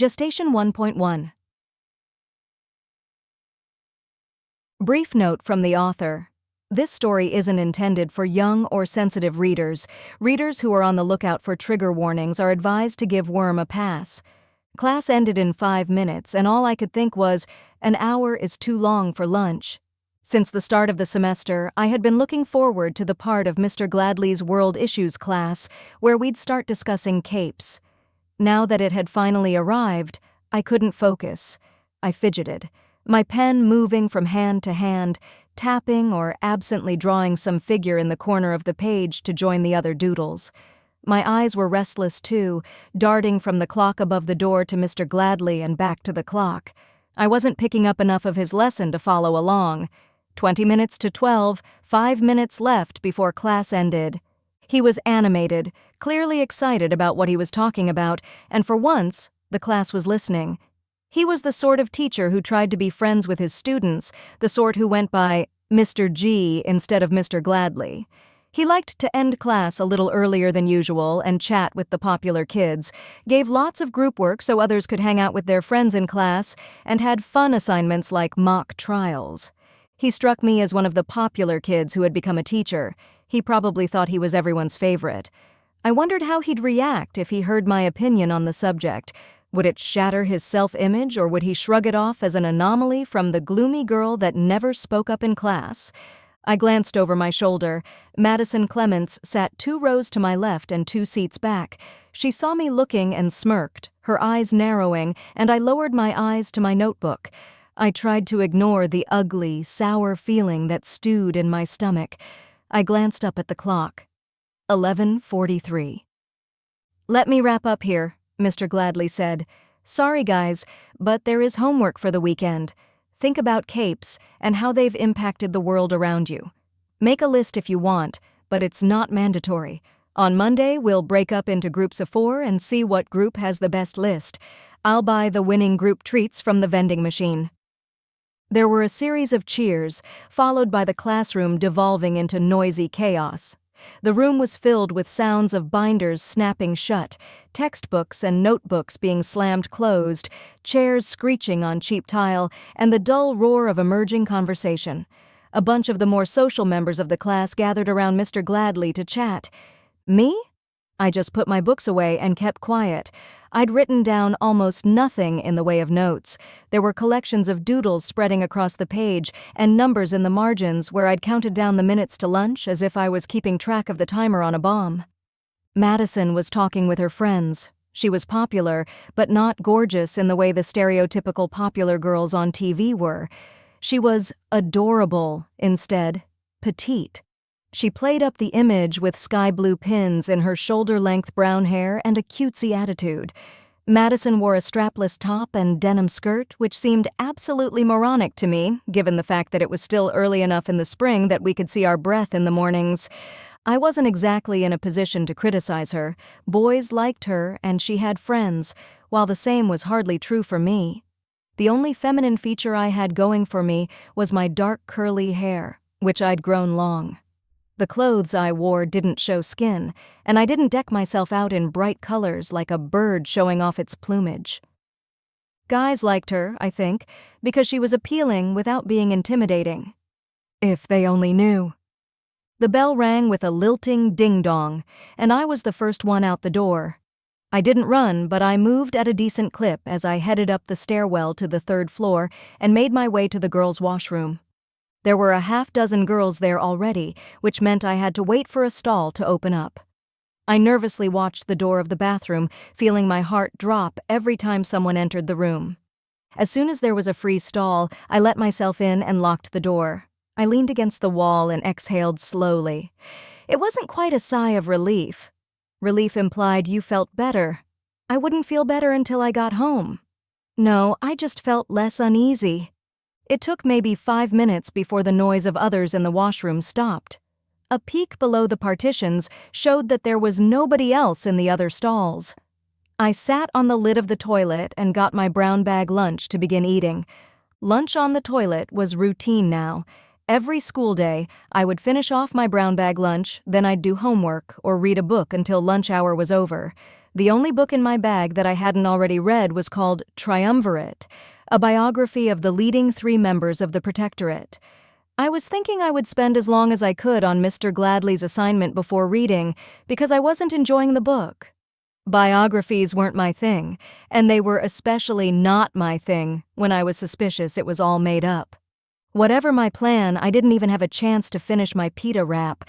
Gestation 1.1. Brief note from the author. This story isn't intended for young or sensitive readers. Readers who are on the lookout for trigger warnings are advised to give Worm a pass. Class ended in 5 minutes, and all I could think was, an hour is too long for lunch. Since the start of the semester, I had been looking forward to the part of Mr. Gladley's World Issues class where we'd start discussing capes. Now that it had finally arrived, I couldn't focus. I fidgeted, my pen moving from hand to hand, tapping or absently drawing some figure in the corner of the page to join the other doodles. My eyes were restless too, darting from the clock above the door to Mr. Gladley and back to the clock. I wasn't picking up enough of his lesson to follow along. 20 minutes to 12, 5 minutes left before class ended. He was animated, clearly excited about what he was talking about, and for once, the class was listening. He was the sort of teacher who tried to be friends with his students, the sort who went by Mr. G instead of Mr. Gladley. He liked to end class a little earlier than usual and chat with the popular kids, gave lots of group work so others could hang out with their friends in class, and had fun assignments like mock trials. He struck me as one of the popular kids who had become a teacher. He probably thought he was everyone's favorite. I wondered how he'd react if he heard my opinion on the subject. Would it shatter his self-image, or would he shrug it off as an anomaly from the gloomy girl that never spoke up in class? I glanced over my shoulder. Madison Clements sat 2 rows to my left and 2 seats back. She saw me looking and smirked, her eyes narrowing, and I lowered my eyes to my notebook. I tried to ignore the ugly, sour feeling that stewed in my stomach. I glanced up at the clock. 11:43. "Let me wrap up here," Mr. Gladley said. "Sorry, guys, but there is homework for the weekend. Think about capes and how they've impacted the world around you. Make a list if you want, but it's not mandatory. On Monday, we'll break up into groups of 4 and see what group has the best list. I'll buy the winning group treats from the vending machine." There were a series of cheers, followed by the classroom devolving into noisy chaos. The room was filled with sounds of binders snapping shut, textbooks and notebooks being slammed closed, chairs screeching on cheap tile, and the dull roar of emerging conversation. A bunch of the more social members of the class gathered around Mr. Gladley to chat. Me? I just put my books away and kept quiet. I'd written down almost nothing in the way of notes. There were collections of doodles spreading across the page and numbers in the margins where I'd counted down the minutes to lunch as if I was keeping track of the timer on a bomb. Madison was talking with her friends. She was popular, but not gorgeous in the way the stereotypical popular girls on TV were. She was adorable instead, petite. She played up the image with sky-blue pins in her shoulder-length brown hair and a cutesy attitude. Madison wore a strapless top and denim skirt, which seemed absolutely moronic to me, given the fact that it was still early enough in the spring that we could see our breath in the mornings. I wasn't exactly in a position to criticize her. Boys liked her, and she had friends, while the same was hardly true for me. The only feminine feature I had going for me was my dark curly hair, which I'd grown long. The clothes I wore didn't show skin, and I didn't deck myself out in bright colors like a bird showing off its plumage. Guys liked her, I think, because she was appealing without being intimidating. If they only knew. The bell rang with a lilting ding-dong, and I was the first one out the door. I didn't run, but I moved at a decent clip as I headed up the stairwell to the 3rd floor and made my way to the girls' washroom. There were a half-dozen girls there already, which meant I had to wait for a stall to open up. I nervously watched the door of the bathroom, feeling my heart drop every time someone entered the room. As soon as there was a free stall, I let myself in and locked the door. I leaned against the wall and exhaled slowly. It wasn't quite a sigh of relief. Relief implied you felt better. I wouldn't feel better until I got home. No, I just felt less uneasy. It took maybe 5 minutes before the noise of others in the washroom stopped. A peek below the partitions showed that there was nobody else in the other stalls. I sat on the lid of the toilet and got my brown bag lunch to begin eating. Lunch on the toilet was routine now. Every school day, I would finish off my brown bag lunch, then I'd do homework or read a book until lunch hour was over. The only book in my bag that I hadn't already read was called Triumvirate, a biography of the leading 3 members of the Protectorate. I was thinking I would spend as long as I could on Mr. Gladley's assignment before reading, because I wasn't enjoying the book. Biographies weren't my thing, and they were especially not my thing when I was suspicious it was all made up. Whatever my plan, I didn't even have a chance to finish my pita wrap.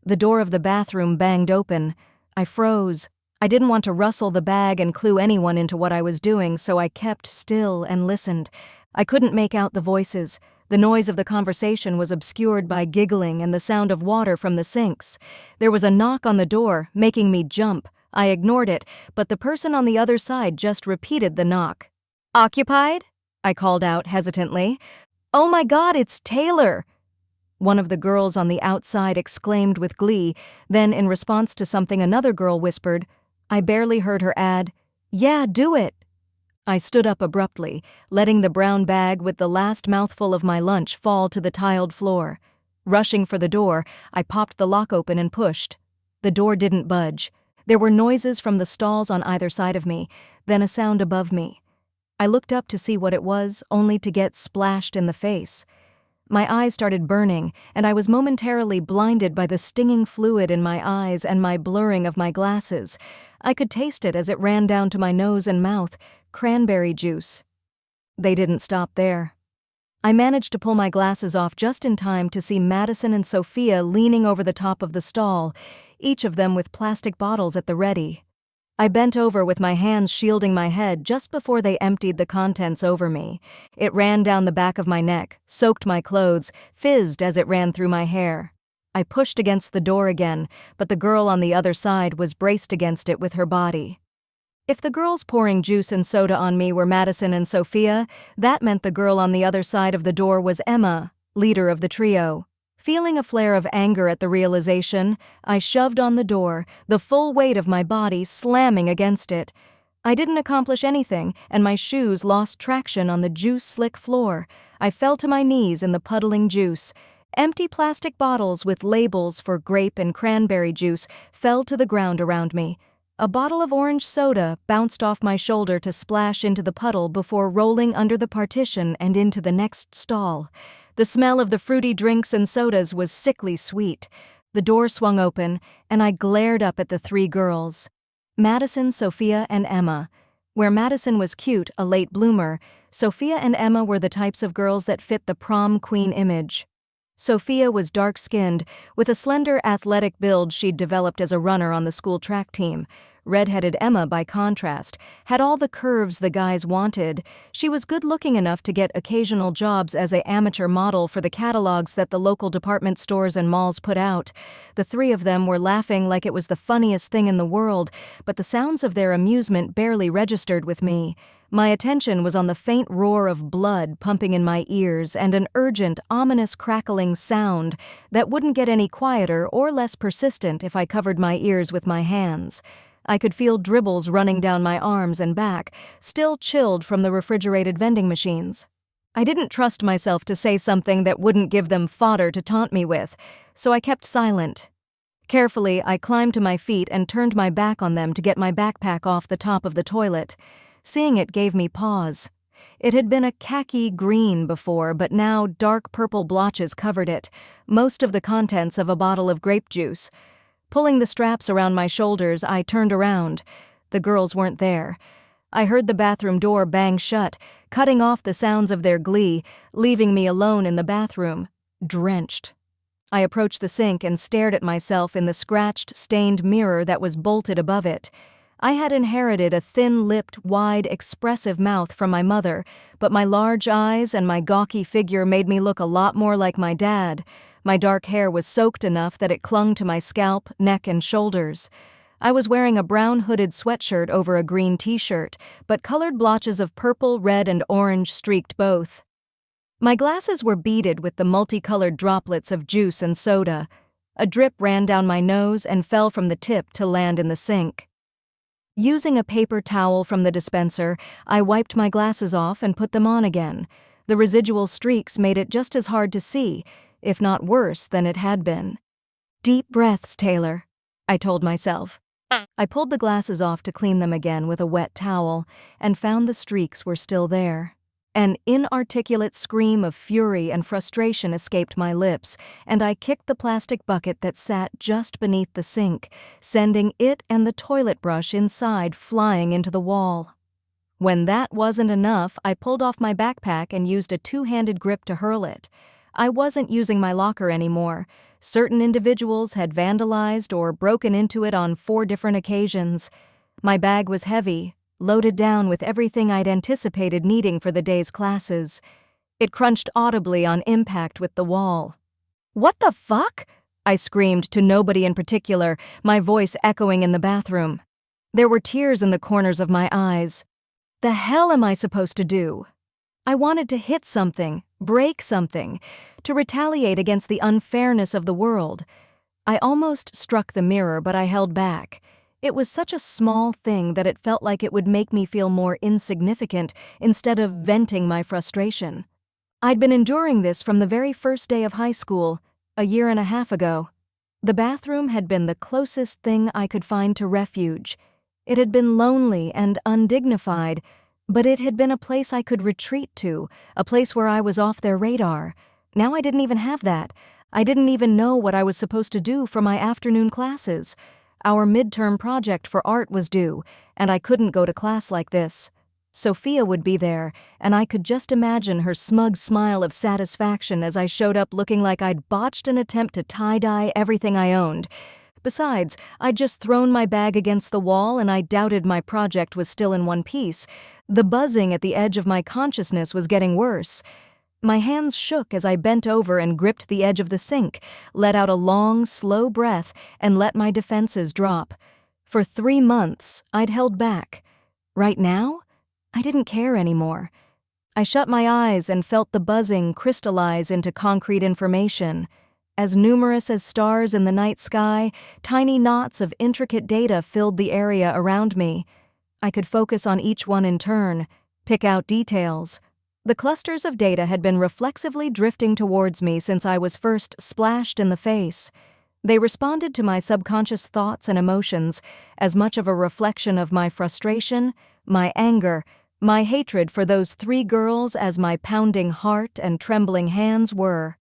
The door of the bathroom banged open. I froze. I didn't want to rustle the bag and clue anyone into what I was doing, so I kept still and listened. I couldn't make out the voices. The noise of the conversation was obscured by giggling and the sound of water from the sinks. There was a knock on the door, making me jump. I ignored it, but the person on the other side just repeated the knock. "Occupied?" I called out hesitantly. "Oh my God, it's Taylor!" One of the girls on the outside exclaimed with glee, then in response to something another girl whispered, I barely heard her add, "Yeah, do it." I stood up abruptly, letting the brown bag with the last mouthful of my lunch fall to the tiled floor. Rushing for the door, I popped the lock open and pushed. The door didn't budge. There were noises from the stalls on either side of me, then a sound above me. I looked up to see what it was, only to get splashed in the face. My eyes started burning, and I was momentarily blinded by the stinging fluid in my eyes and my blurring of my glasses. I could taste it as it ran down to my nose and mouth, cranberry juice. They didn't stop there. I managed to pull my glasses off just in time to see Madison and Sophia leaning over the top of the stall, each of them with plastic bottles at the ready. I bent over with my hands shielding my head just before they emptied the contents over me. It ran down the back of my neck, soaked my clothes, fizzed as it ran through my hair. I pushed against the door again, but the girl on the other side was braced against it with her body. If the girls pouring juice and soda on me were Madison and Sophia, that meant the girl on the other side of the door was Emma, leader of the trio. Feeling a flare of anger at the realization, I shoved on the door, the full weight of my body slamming against it. I didn't accomplish anything, and my shoes lost traction on the juice-slick floor. I fell to my knees in the puddling juice. Empty plastic bottles with labels for grape and cranberry juice fell to the ground around me. A bottle of orange soda bounced off my shoulder to splash into the puddle before rolling under the partition and into the next stall. The smell of the fruity drinks and sodas was sickly sweet. The door swung open, and I glared up at the 3 girls. Madison, Sophia, and Emma. Where Madison was cute, a late bloomer, Sophia and Emma were the types of girls that fit the prom queen image. Sophia was dark-skinned, with a slender, athletic build she'd developed as a runner on the school track team. Red-headed Emma, by contrast, had all the curves the guys wanted. She was good-looking enough to get occasional jobs as an amateur model for the catalogs that the local department stores and malls put out. The 3 of them were laughing like it was the funniest thing in the world, but the sounds of their amusement barely registered with me. My attention was on the faint roar of blood pumping in my ears and an urgent, ominous crackling sound that wouldn't get any quieter or less persistent if I covered my ears with my hands. I could feel dribbles running down my arms and back, still chilled from the refrigerated vending machines. I didn't trust myself to say something that wouldn't give them fodder to taunt me with, so I kept silent. Carefully, I climbed to my feet and turned my back on them to get my backpack off the top of the toilet. Seeing it gave me pause. It had been a khaki green before, but now dark purple blotches covered it, most of the contents of a bottle of grape juice. Pulling the straps around my shoulders, I turned around. The girls weren't there. I heard the bathroom door bang shut, cutting off the sounds of their glee, leaving me alone in the bathroom, drenched. I approached the sink and stared at myself in the scratched, stained mirror that was bolted above it. I had inherited a thin-lipped, wide, expressive mouth from my mother, but my large eyes and my gawky figure made me look a lot more like my dad. My dark hair was soaked enough that it clung to my scalp, neck, and shoulders. I was wearing a brown hooded sweatshirt over a green t-shirt, but colored blotches of purple, red, and orange streaked both. My glasses were beaded with the multicolored droplets of juice and soda. A drip ran down my nose and fell from the tip to land in the sink. Using a paper towel from the dispenser, I wiped my glasses off and put them on again. The residual streaks made it just as hard to see, if not worse than it had been. "Deep breaths, Taylor," I told myself. I pulled the glasses off to clean them again with a wet towel and found the streaks were still there. An inarticulate scream of fury and frustration escaped my lips, and I kicked the plastic bucket that sat just beneath the sink, sending it and the toilet brush inside flying into the wall. When that wasn't enough, I pulled off my backpack and used a two-handed grip to hurl it. I wasn't using my locker anymore. Certain individuals had vandalized or broken into it on 4 different occasions. My bag was heavy, loaded down with everything I'd anticipated needing for the day's classes. It crunched audibly on impact with the wall. "What the fuck?" I screamed to nobody in particular, my voice echoing in the bathroom. There were tears in the corners of my eyes. The hell am I supposed to do? I wanted to hit something, break something, to retaliate against the unfairness of the world. I almost struck the mirror, but I held back. It was such a small thing that it felt like it would make me feel more insignificant instead of venting my frustration. I'd been enduring this from the very first day of high school, a year and a half ago. The bathroom had been the closest thing I could find to refuge. It had been lonely and undignified, but it had been a place I could retreat to, a place where I was off their radar. Now I didn't even have that. I didn't even know what I was supposed to do for my afternoon classes. Our midterm project for art was due, and I couldn't go to class like this. Sophia would be there, and I could just imagine her smug smile of satisfaction as I showed up looking like I'd botched an attempt to tie-dye everything I owned. Besides, I'd just thrown my bag against the wall and I doubted my project was still in one piece. The buzzing at the edge of my consciousness was getting worse. My hands shook as I bent over and gripped the edge of the sink, let out a long, slow breath, and let my defenses drop. For 3 months, I'd held back. Right now, I didn't care anymore. I shut my eyes and felt the buzzing crystallize into concrete information. As numerous as stars in the night sky, tiny knots of intricate data filled the area around me. I could focus on each one in turn, pick out details. The clusters of data had been reflexively drifting towards me since I was first splashed in the face. They responded to my subconscious thoughts and emotions, as much of a reflection of my frustration, my anger, my hatred for those 3 girls as my pounding heart and trembling hands were.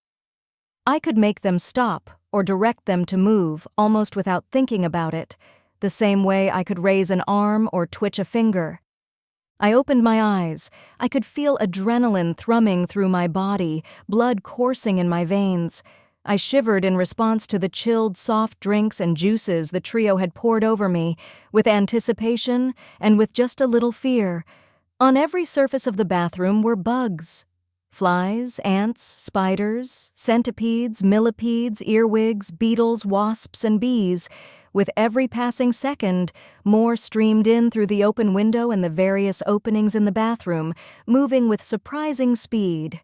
I could make them stop or direct them to move almost without thinking about it, the same way I could raise an arm or twitch a finger. I opened my eyes. I could feel adrenaline thrumming through my body, blood coursing in my veins. I shivered in response to the chilled soft drinks and juices the trio had poured over me, with anticipation and with just a little fear. On every surface of the bathroom were bugs. Flies, ants, spiders, centipedes, millipedes, earwigs, beetles, wasps, and bees. With every passing second, more streamed in through the open window and the various openings in the bathroom, moving with surprising speed.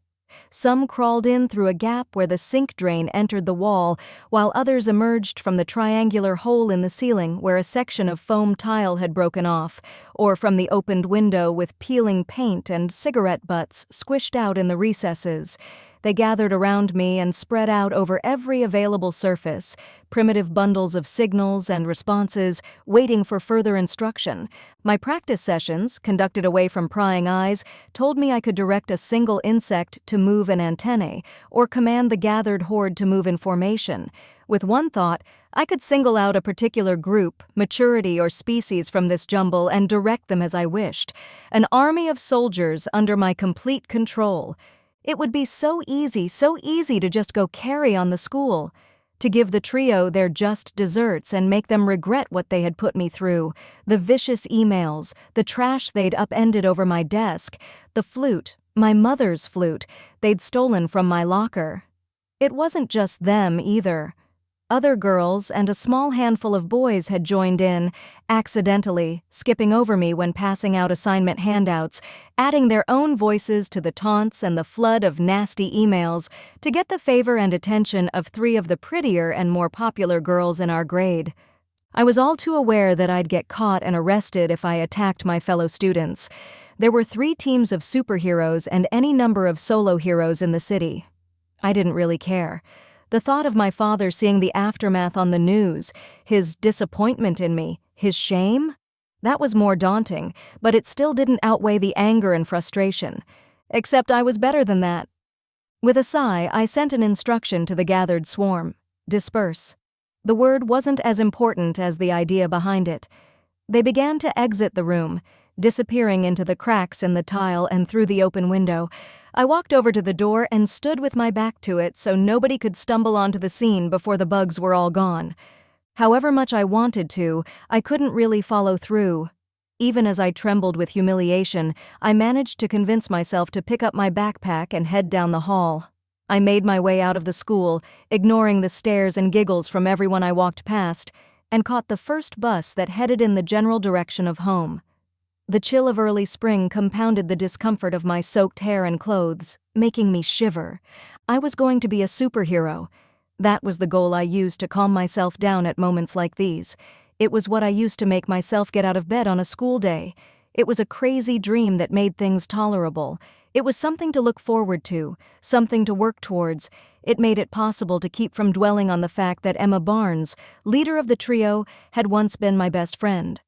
Some crawled in through a gap where the sink drain entered the wall, while others emerged from the triangular hole in the ceiling where a section of foam tile had broken off, or from the opened window with peeling paint and cigarette butts squished out in the recesses. They gathered around me and spread out over every available surface, primitive bundles of signals and responses, waiting for further instruction. My practice sessions, conducted away from prying eyes, told me I could direct a single insect to move an antennae, or command the gathered horde to move in formation. With one thought, I could single out a particular group, maturity, or species from this jumble and direct them as I wished. An army of soldiers under my complete control. It would be so easy to just go carry on the school, to give the trio their just desserts and make them regret what they had put me through, the vicious emails, the trash they'd upended over my desk, the flute, my mother's flute, they'd stolen from my locker. It wasn't just them either. Other girls and a small handful of boys had joined in, accidentally, skipping over me when passing out assignment handouts, adding their own voices to the taunts and the flood of nasty emails to get the favor and attention of 3 of the prettier and more popular girls in our grade. I was all too aware that I'd get caught and arrested if I attacked my fellow students. There were 3 teams of superheroes and any number of solo heroes in the city. I didn't really care. The thought of my father seeing the aftermath on the news, his disappointment in me, His shame? That was more daunting, but it still didn't outweigh the anger and frustration. Except I was better than that. With a sigh, I sent an instruction to the gathered swarm. Disperse. The word wasn't as important as the idea behind it. They began to exit the room, disappearing into the cracks in the tile and through the open window. I walked over to the door and stood with my back to it so nobody could stumble onto the scene before the bugs were all gone. However much I wanted to, I couldn't really follow through. Even as I trembled with humiliation, I managed to convince myself to pick up my backpack and head down the hall. I made my way out of the school, ignoring the stares and giggles from everyone I walked past, and caught the first bus that headed in the general direction of home. The chill of early spring compounded the discomfort of my soaked hair and clothes, making me shiver. I was going to be a superhero. That was the goal I used to calm myself down at moments like these. It was what I used to make myself get out of bed on a school day. It was a crazy dream that made things tolerable. It was something to look forward to, something to work towards. It made it possible to keep from dwelling on the fact that Emma Barnes, leader of the trio, had once been my best friend.